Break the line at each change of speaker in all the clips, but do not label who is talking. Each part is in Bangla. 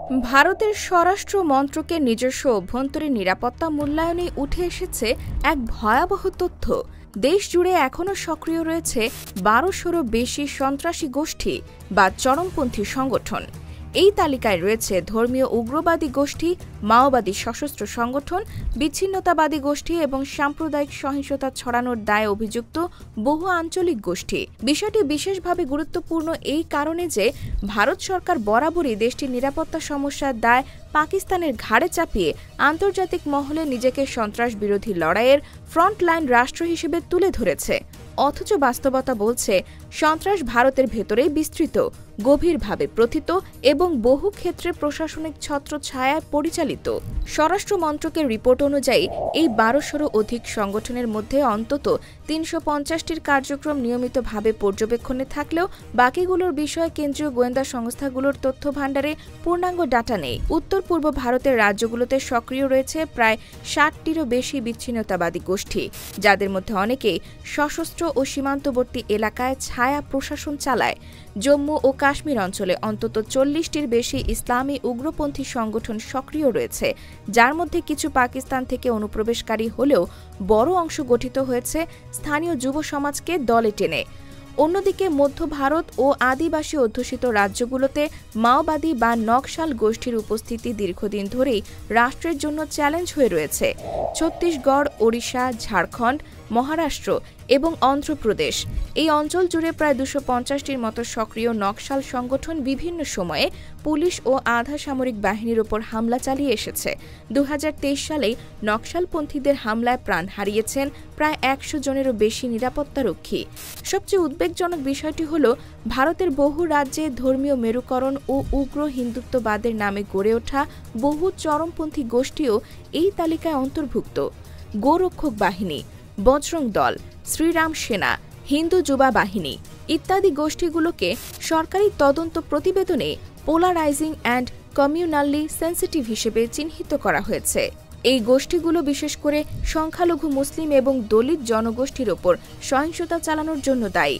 ভারতের স্বরাষ্ট্র মন্ত্রকের নিজস্ব অভ্যন্তরীণ নিরাপত্তা মূল্যায়নে উঠে এসেছে এক ভয়াবহ তথ্য। দেশ জুড়ে এখনও সক্রিয় রয়েছে ১২০০রও বেশি সন্ত্রাসী গোষ্ঠী বা চরমপন্থী সংগঠন। এই তালিকায় রয়েছে ধর্মীয় উগ্রবাদী গোষ্ঠী, মাওবাদী সশস্ত্র সংগঠন, বিচ্ছিন্নতাবাদী গোষ্ঠী এবং সাম্প্রদায়িক সহিংসতা ছড়ানোর দায়ে অভিযুক্ত বহু আঞ্চলিক গোষ্ঠী। বিষয়টি বিশেষভাবে গুরুত্বপূর্ণ এই কারণে যে ভারত সরকার বরাবরই দেশটির নিরাপত্তা সমস্যার দায় পাকিস্তানের ঘাড়ে চাপিয়ে আন্তর্জাতিক মহলে নিজেকে সন্ত্রাস বিরোধী লড়াইয়ের ফ্রন্টলাইন রাষ্ট্র হিসেবে তুলে ধরেছে। অথচ বাস্তবতা বলছে সন্ত্রাস ভারতের ভেতরেই বিস্তৃত, গভীরভাবে প্রথিত এবং বহু ক্ষেত্রে প্রশাসনিক ছত্রছায়ায় পরিচালিত। স্বরাষ্ট্র মন্ত্রকের রিপোর্ট অনুযায়ী এই ১২০০রও অধিক সংগঠনের মধ্যে অন্তত ৩৫০টির কার্যক্রম নিয়মিতভাবে পর্যবেক্ষণে থাকলেও বাকিগুলোর বিষয়ে কেন্দ্রীয় গোয়েন্দা সংস্থাগুলোর তথ্য ভাণ্ডারে পূর্ণাঙ্গ ডাটা নেই। উত্তর পূর্ব ভারতের রাজ্যগুলোতে সক্রিয় রয়েছে প্রায় ৬০টিরও বেশি বিচ্ছিন্নতাবাদী গোষ্ঠী, যাদের মধ্যে অনেকেই সশস্ত্র ও সীমান্তবর্তী এলাকায় ছায়া প্রশাসন চালায়। জম্মু ও কাশ্মীর অঞ্চলে অন্তত ৪০টির বেশি ইসলামী উগ্রপন্থী সংগঠন সক্রিয় রয়েছে, যার মধ্যে কিছু পাকিস্তান থেকে অনুপ্রবেশকারী হলেও বড় অংশ গঠিত হয়েছে স্থানীয় যুব সমাজকে দলে টেনে। অন্যদিকে মধ্য ভারত ও আদিবাসী অধ্যুষিত রাজ্যগুলোতে মাওবাদী বা নকশাল গোষ্ঠীর উপস্থিতি দীর্ঘদিন ধরেই রাষ্ট্রের জন্য চ্যালেঞ্জ হয়ে রয়েছে। ছত্তিশগড়, ওড়িশা, ঝাড়খণ্ড, মহারাষ্ট্র এবং অন্ধ্রপ্রদেশ এই অঞ্চল জুড়ে প্রায় ২৫০টির মতো সক্রিয় নকশাল সংগঠন বিভিন্ন সময়ে পুলিশ ও আধা সামরিক বাহিনীর ওপর হামলা চালিয়ে এসেছে। ২০২৩ সালেই নকশালপন্থীদের হামলায় প্রাণ হারিয়েছেন প্রায় ১০০ জনেরও বেশি নিরাপত্তারক্ষী। সবচেয়ে উদ্বেগজনক বিষয়টি হল ভারতের বহু রাজ্যে ধর্মীয় মেরুকরণ ও উগ্র হিন্দুত্ববাদের নামে গড়ে ওঠা বহু চরমপন্থী গোষ্ঠীও এই তালিকায় অন্তর্ভুক্ত। গোরক্ষক বাহিনী, বজরং দল, শ্রীরাম সেনা, হিন্দু যুবা বাহিনী ইত্যাদি গোষ্ঠীগুলোকে সরকারি তদন্ত প্রতিবেদনে পোলারাইজিং অ্যান্ড কমিউনালি সেন্সিটিভ হিসেবে চিহ্নিত করা হয়েছে। এই গোষ্ঠীগুলো বিশেষ করে সংখ্যালঘু মুসলিম এবং দলিত জনগোষ্ঠীর ওপর সহিংসতা চালানোর জন্য দায়ী।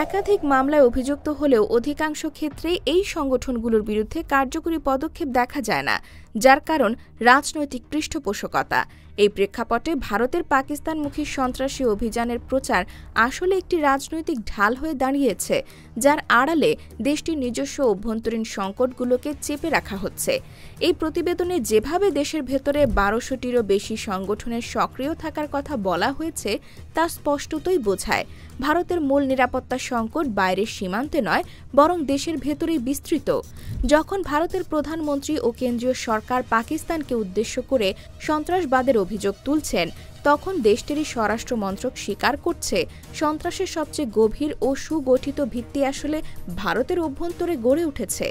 একাধিক মামলায় অভিযুক্ত হলেও অধিকাংশ ক্ষেত্রেই এই সংগঠনগুলোর বিরুদ্ধে কার্যকরী পদক্ষেপ দেখা যায় না, যার কারণ রাজনৈতিক পৃষ্ঠপোষকতা। এই প্রেক্ষাপটে ভারতের পাকিস্তানমুখী সন্ত্রাসী অভিযানের প্রচার আসলে একটি রাজনৈতিক ঢাল হয়ে দাঁড়িয়েছে, যার আড়ালে দেশটির নিজস্ব অভ্যন্তরীণ সংকটগুলোকে চেপে রাখা হচ্ছে। এই প্রতিবেদনে যেভাবে দেশের ভেতরে ১২০০টিরও বেশি সংগঠনের সক্রিয় থাকার কথা বলা হয়েছে তা স্পষ্টতই বোঝায় ভারতের মূল নিরাপত্তা সংকট বাইরের সীমান্তে নয়, বরং দেশের ভেতরেই বিস্তৃত। যখন ভারতের প্রধানমন্ত্রী ও কেন্দ্রীয় সরকার পাকিস্তানকে উদ্দেশ্য করে সন্ত্রাসবাদের অভিযোগ তুলছেন, তখন দেশটিরই স্বরাষ্ট্র মন্ত্রক স্বীকার করছে সন্ত্রাসের সবচেয়ে গভীর ও সুগঠিত ভিত্তি আসলে ভারতের অভ্যন্তরে গড়ে উঠেছে।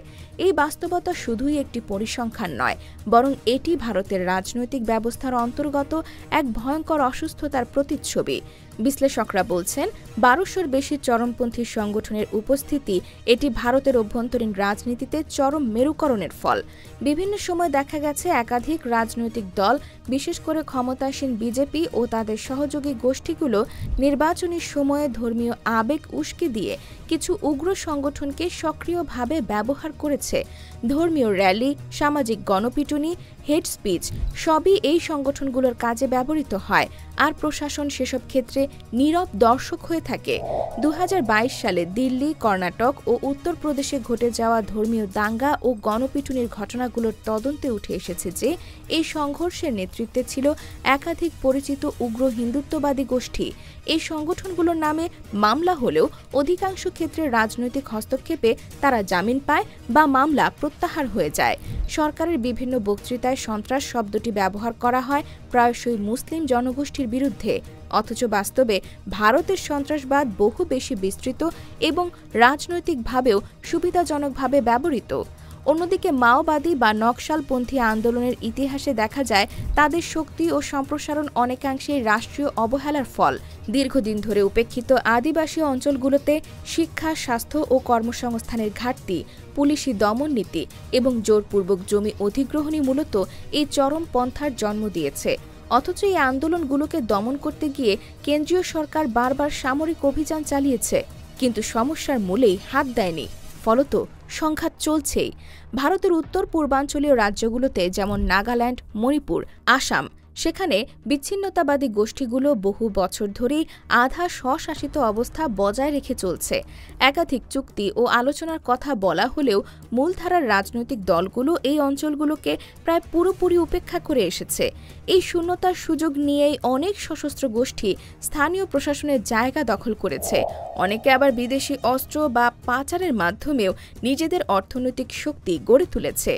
এই বাস্তবতা শুধুই একটি পরিসংখ্যান নয়, বরং এটি ভারতের রাজনৈতিক ব্যবস্থার অন্তর্গত এক ভয়ঙ্কর অসুস্থতার প্রতিচ্ছবি। বিশ্লেষকরা বলছেন ১২০০র বেশি চরমপন্থী সংগঠনের উপস্থিতি এটি ভারতের অভ্যন্তরীণ রাজনীতিতে চরম মেরুকরণের ফল। বিভিন্ন সময় দেখা গেছে একাধিক রাজনৈতিক দল, বিশেষ করে ক্ষমতাসীন বিজেপি ও তাদের সহযোগী গোষ্ঠীগুলো নির্বাচনী সময়ে ধর্মীয় আবেগ উস্কে দিয়ে কিছু উগ্র সংগঠনকে সক্রিয়ভাবে ব্যবহার করেছে। ধর্মীয় র্যালি, সামাজিক গণপিটুনি, হেট স্পিচ সবই এই সংগঠনগুলোর কাজে ব্যবহৃত হয়, আর প্রশাসন সেসব ক্ষেত্রে নীরব দর্শক হয়ে থাকে। ২০২২ সালে দিল্লি, কর্ণাটক ও উত্তরপ্রদেশে ঘটে যাওয়া ধর্মীয় দাঙ্গা ও গণপিটুনির ঘটনাগুলোর তদন্তে উঠে এসেছে যে এই সংঘর্ষের নেতৃত্বে ছিল একাধিক পরিচিত উগ্র হিন্দুত্ববাদী গোষ্ঠী। এই সংগঠনগুলোর নামে মামলা হলেও অধিকাংশ ক্ষেত্রে রাজনৈতিক হস্তক্ষেপে তারা জামিন পায় বা মামলা প্রত্যাহার হয়ে যায়। সরকারের বিভিন্ন বক্তৃতায় সন্ত্রাস শব্দটি ব্যবহার করা হয় প্রায়শই মুসলিম জনগোষ্ঠীর বিরুদ্ধে, অথচ বাস্তবে ভারতের সন্ত্রাসবাদ বহু বেশি বিস্তৃত এবং রাজনৈতিকভাবেও সুবিধাজনকভাবে ব্যবহৃত। অন্যদিকে মাওবাদী বা নকশালপন্থী আন্দোলনের ইতিহাসে দেখা যায় তাদের শক্তি ও সম্প্রসারণ অনেকাংশেই রাষ্ট্রীয় অবহেলার ফল। দীর্ঘদিন ধরে উপেক্ষিত আদিবাসী অঞ্চলগুলোতে শিক্ষা, স্বাস্থ্য ও কর্মসংস্থানের ঘাটতি, পুলিশি দমন নীতি এবং জোরপূর্বক জমি অধিগ্রহণই মূলত এই চরম পন্থার জন্ম দিয়েছে। অথচ এই আন্দোলনগুলোকে দমন করতে গিয়ে কেন্দ্রীয় সরকার বারবার সামরিক অভিযান চালিয়েছে, কিন্তু সমস্যার মূলেই হাত দেয়নি। ফলত সংঘাত চলছেই। ভারতের উত্তর পূর্বাঞ্চলীয় রাজ্যগুলোতে যেমন নাগাল্যান্ড, মণিপুর, আসাম, সেখানে বিচ্ছিন্নতাবাদী গোষ্ঠীগুলো বহু বছর ধরেই আধা স্বশাসিত অবস্থা বজায় রেখে চলছে। একাধিক চুক্তি ও আলোচনার কথা বলা হলেও মূলধারার রাজনৈতিক দলগুলো এই অঞ্চলগুলোকে প্রায় পুরোপুরি উপেক্ষা করে এসেছে। এই শূন্যতার সুযোগ নিয়েই অনেক সশস্ত্র গোষ্ঠী স্থানীয় প্রশাসনের জায়গা দখল করেছে। অনেকে আবার বিদেশি অস্ত্র বা পাচারের মাধ্যমেও নিজেদের অর্থনৈতিক শক্তি গড়ে তুলেছে।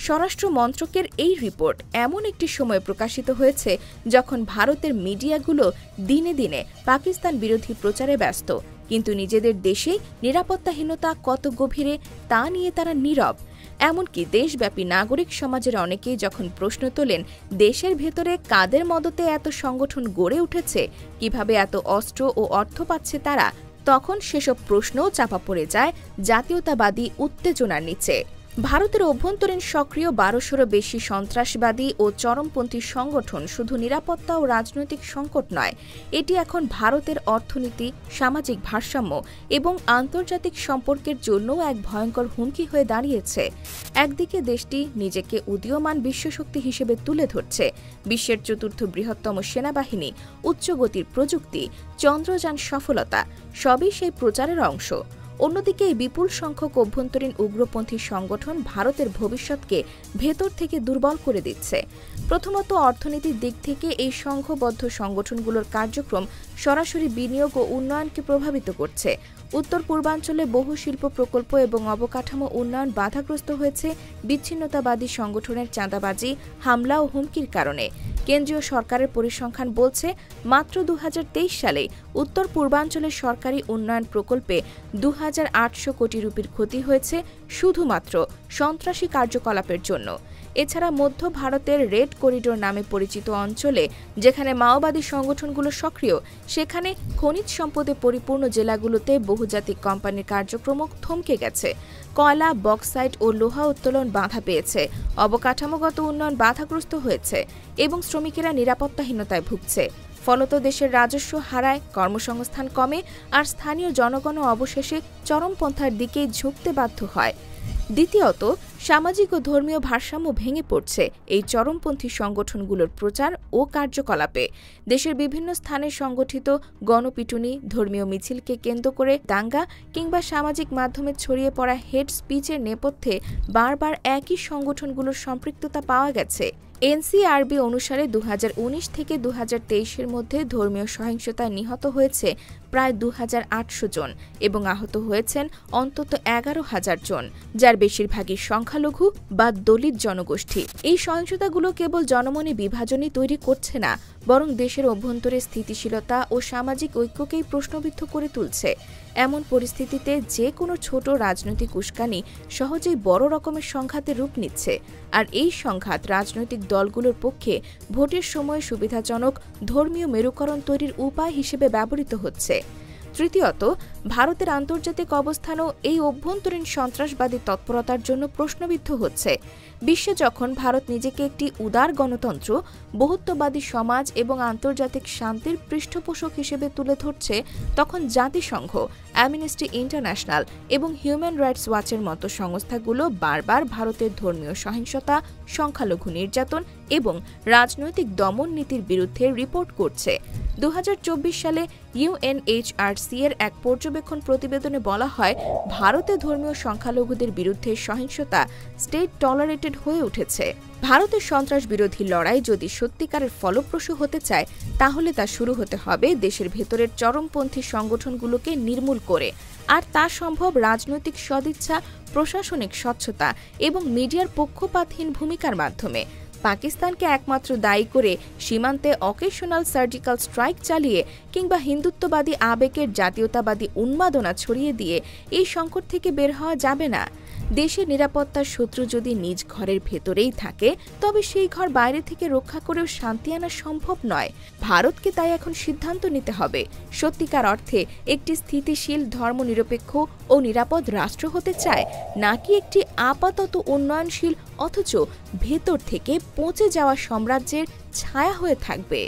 স্বরাষ্ট্র মন্ত্রকের এই রিপোর্ট এমন একটি সময় প্রকাশিত হয়েছে যখন ভারতের মিডিয়াগুলো দিনে দিনে পাকিস্তান বিরোধী প্রচারে ব্যস্ত, কিন্তু নিজেদের দেশেই নিরাপত্তাহীনতা কত গভীরে তা নিয়ে তারা নীরব। এমনকি দেশব্যাপী নাগরিক সমাজের অনেকেই যখন প্রশ্ন তোলেন দেশের ভেতরে কাদের মদতে এত সংগঠন গড়ে উঠেছে, কিভাবে এত অস্ত্র ও অর্থ পাচ্ছে তারা, তখন সেসব প্রশ্নও চাপা পড়ে যায় জাতীয়তাবাদী উত্তেজনার নিচে। ভারতের অভ্যন্তরীণ সক্রিয় ১২০০-র বেশি সন্ত্রাসবাদী ও চরমপন্থী সংগঠন শুধু নিরাপত্তা ও রাজনৈতিক সংকট নয়, এটি এখন ভারতের অর্থনীতি, সামাজিক ভারসাম্য এবং আন্তর্জাতিক সম্পর্কের জন্যও এক ভয়ঙ্কর হুমকি হয়ে দাঁড়িয়েছে। একদিকে দেশটি নিজেকে উদীয়মান বিশ্বশক্তি হিসেবে তুলে ধরছে, বিশ্বের চতুর্থ বৃহত্তম সেনাবাহিনী, উচ্চগতির প্রযুক্তি, চন্দ্রযান সফলতা সবই সেই প্রচারের অংশ। অন্যদিকে এই বিপুল সংখ্যক অভ্যন্তরীণ উগ্রপন্থী সংগঠন ভারতের ভবিষ্যৎকে ভেতর থেকে দুর্বল করে দিচ্ছে। প্রথমত, অর্থনীতির দিক থেকে এই সংঘবদ্ধ সংগঠনগুলোর কার্যক্রম সরাসরি বিনিয়োগ ও উন্নয়নকে প্রভাবিত করছে। উত্তর পূর্বাঞ্চলে বহু শিল্প প্রকল্প এবং অবকাঠামো উন্নয়ন বাধাগ্রস্ত হয়েছে বিচ্ছিন্নতাবাদী সংগঠনের চাঁদাবাজি, হামলা ও হুমকির কারণে। কেন্দ্রীয় সরকারের পরিসংখ্যান বলছে, মাত্র ২০২৩ সালে উত্তর পূর্বাঞ্চলের সরকারি উন্নয়ন প্রকল্পে ২,৮০০ কোটি রুপির ক্ষতি হয়েছে শুধুমাত্র সন্ত্রাসী কার্যকলাপের জন্য। এছাড়া মধ্য ভারতের রেড করিডোর নামে পরিচিত অঞ্চলে, যেখানে মাওবাদী সংগঠনগুলো সক্রিয়, সেখানে খনিজ সম্পদে পরিপূর্ণ জেলাগুলোতে বহুজাতিক কোম্পানির কার্যক্রম থমকে গেছে। কয়লা, বক্সাইট ও লোহা উত্তোলন বাধা পেয়েছে, অবকাঠামোগত উন্নয়ন বাধাগ্রস্ত হয়েছে এবং শ্রমিকেরা নিরাপত্তাহীনতায় ভুগছে। ফলত দেশের রাজস্ব হারায়, কর্মসংস্থান কমে আর স্থানীয় জনগণও অবশেষে চরমপন্থার দিকেই ঝুঁকতে বাধ্য হয়। দ্বিতীয়ত, সামাজিক ও ধর্মীয় ভারসাম্য ভেঙে পড়ছে এই চরমপন্থী সংগঠনগুলোর প্রচার ও কার্যকলাপে। দেশের বিভিন্ন স্থানে সংগঠিত গণপিটুনি, ধর্মীয় মিছিলকে কেন্দ্র করে দাঙ্গা কিংবা সামাজিক মাধ্যমে ছড়িয়ে পড়া হেট স্পিচের নেপথ্যে বারবার একই সংগঠনগুলোর সম্পৃক্ততা পাওয়া গেছে। এনসিআরবি অনুসারে ২০১৯ থেকে ২০২৩-এর মধ্যে ধর্মীয় সহিংসতায় নিহত হয়েছে প্রায় ২,৮০০ জন এবং আহত হয়েছেন অন্তত ১১,০০০ জন, যার বেশিরভাগই সংখ্যালঘু বা দলিত জনগোষ্ঠী। এই সহিংসতাগুলো কেবল জনমনে বিভাজনই তৈরি করছে না, বরং দেশের অভ্যন্তরে স্থিতিশীলতা ও সামাজিক ঐক্যকেই প্রশ্নবিদ্ধ করে তুলছে। এমন পরিস্থিতিতে যে কোনো ছোট রাজনৈতিক উস্কানি সহজেই বড় রকমের সংঘাতের রূপ নিচ্ছে, আর এই সংঘাত রাজনৈতিক দলগুলোর পক্ষে ভোটের সময় সুবিধাজনক ধর্মীয় মেরুকরণ তৈরির উপায় হিসেবে ব্যবহৃত হচ্ছে। তৃতীয়ত, ভারতের আন্তর্জাতিক অবস্থানও এই অভ্যন্তরীণ সন্ত্রাসবাদী তৎপরতার জন্য প্রশ্নবিদ্ধ হচ্ছে। বিশ্বে যখন ভারত নিজেকে একটি উদার গণতন্ত্র, বহুত্ববাদী সমাজ এবং আন্তর্জাতিক শান্তির পৃষ্ঠপোষক হিসেবে তুলে ধরছে, তখন জাতিসংঘ, অ্যামনেস্টি ইন্টারন্যাশনাল এবং হিউম্যান রাইটস ওয়াচের মতো সংস্থাগুলো বারবার ভারতের ধর্মীয় সহিংসতা, সংখ্যালঘু নির্যাতন এবং রাজনৈতিক দমন নীতির বিরুদ্ধে রিপোর্ট করছে। ২০২৪ সালে ইউএনএইচআরসি এর এক পর্যবেক্ষণ প্রতিবেদনে বলা হয়, ভারতে ধর্মীয় সংখ্যালঘুদের বিরুদ্ধে সহিংসতা স্টেট টলারেটেড হয়ে উঠেছে। ভারতের সন্ত্রাস বিরোধী লড়াই যদি সত্যিকারের ফলপ্রসূ হতে চায়, তাহলে তা শুরু হতে হবে দেশের ভেতরের চরমপন্থী সংগঠনগুলোকে নির্মূল করে। আর তা সম্ভব রাজনৈতিক সদিচ্ছা, প্রশাসনিক স্বচ্ছতা এবং মিডিয়ার পক্ষপাতহীন ভূমিকার মাধ্যমে। পাকিস্তানকে একমাত্র দায়ী করে সীমান্তে অকেশনাল সার্জিক্যাল স্ট্রাইক চালিয়ে কিংবা হিন্দুত্ববাদী আবেগের জাতীয়তাবাদী উন্মাদনা ছড়িয়ে দিয়ে এই সংকট থেকে বের হওয়া যাবে না। দেশের নিরাপত্তার শত্রু যদি নিজ ঘরের ভেতরেই থাকে, তবে সেই ঘর বাইরে থেকে রক্ষা করেও শান্তি আনা সম্ভব নয়। ভারতকে তাই এখন সিদ্ধান্ত নিতে হবে, সত্যিকার অর্থে একটি স্থিতিশীল, ধর্মনিরপেক্ষ ও নিরাপদ রাষ্ট্র হতে চায়, নাকি একটি আপাতত উন্নয়নশীল অথচ ভেতর থেকে পচে যাওয়া সাম্রাজ্যের ছায়া হয়ে থাকবে।